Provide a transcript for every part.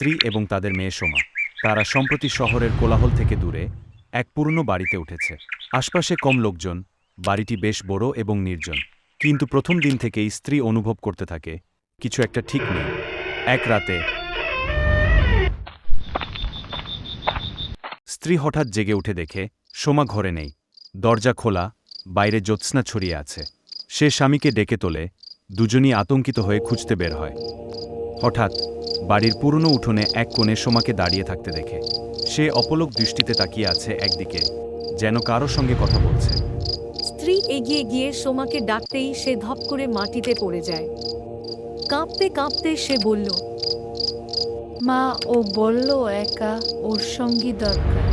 স্ত্রী এবং তাদের মেয়ে সোমা। তারা সম্প্রতি শহরের কোলাহল থেকে দূরে এক পুরনো বাড়িতে উঠেছে। আশপাশে কম লোকজন, বাড়িটি বেশ বড় এবং নির্জন। কিন্তু প্রথম দিন থেকেই স্ত্রী অনুভব করতে থাকে কিছু একটা ঠিক নেই। এক রাতে স্ত্রী হঠাৎ জেগে উঠে দেখে সোমা ঘরে নেই। দরজা খোলা, বাইরে জ্যোৎস্না ছড়িয়ে আছে। সে স্বামীকে ডেকে তোলে, দুজনই আতঙ্কিত হয়ে খুঁজতে বের হয়। হঠাৎ বাড়ির পুরনো উঠোনে এক কোণে সোমাকে দাঁড়িয়ে থাকতে দেখে। সে অপলক দৃষ্টিতে তাকিয়ে আছে একদিকে, যেন কারো সঙ্গে কথা বলছে। স্ত্রী এগিয়ে গিয়ে সোমাকে ডাকতেই সে ধপ করে মাটিতে পড়ে যায়। কাঁপতে কাঁপতে সে বলল, মা, ও বলল একা ওর সঙ্গী দরকার।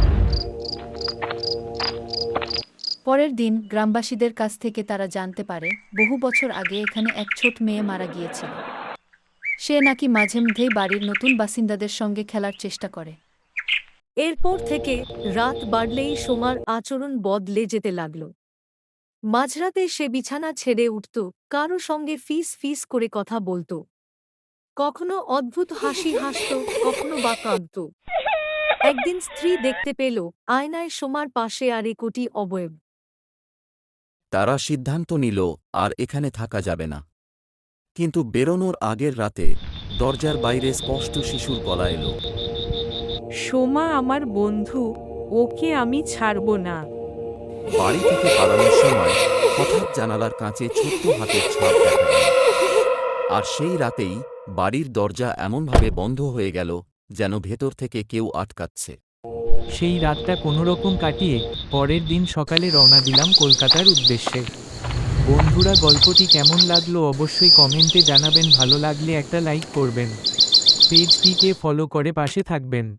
পরের দিন গ্রামবাসীদের কাছ থেকে তারা জানতে পারে বহু বছর আগে এখানে এক ছোট মেয়ে মারা গিয়েছিল। সে নাকি মাঝে মধ্যেই বাড়ির নতুন বাসিন্দাদের সঙ্গে খেলার চেষ্টা করে। এরপর থেকে রাত বাড়লেই সোমার আচরণ বদলে যেতে লাগল। মাঝরাতে সে বিছানা ছেড়ে উঠত, কারো সঙ্গে ফিস ফিস করে কথা বলত। কখনো অদ্ভুত হাসি হাসত, কখনো বা কাঁদত। একদিন স্ত্রী দেখতে পেল আয়নায় সোমার পাশে আর একটি অবয়ব। তারা সিদ্ধান্ত নিল আর এখানে থাকা যাবে না। কিন্তু বেরোনোর আগের রাতে দরজার বাইরে স্পষ্ট শিশুর গলা এলো। সোমা আমার বন্ধু, ওকে আমি ছাড়ব না। বাড়ি থেকে পালানোর সময় হঠাৎ জানালার কাঁচে ছোট্ট হাতের ছাপ দেখা গেল। আর সেই রাতেই বাড়ির দরজা এমনভাবে বন্ধ হয়ে গেল যেন ভেতর থেকে কেউ আটকাচ্ছে। সেই রাতটা কোনোরকম কাটিয়ে পরের দিন সকালে রওনা দিলাম কলকাতার উদ্দেশ্যে। বন্ধুরা, গল্পটি কেমন লাগলো অবশ্যই কমেন্টে জানাবেন। ভালো লাগলে একটা লাইক করবেন, পেজটিকে ফলো করে পাশে থাকবেন।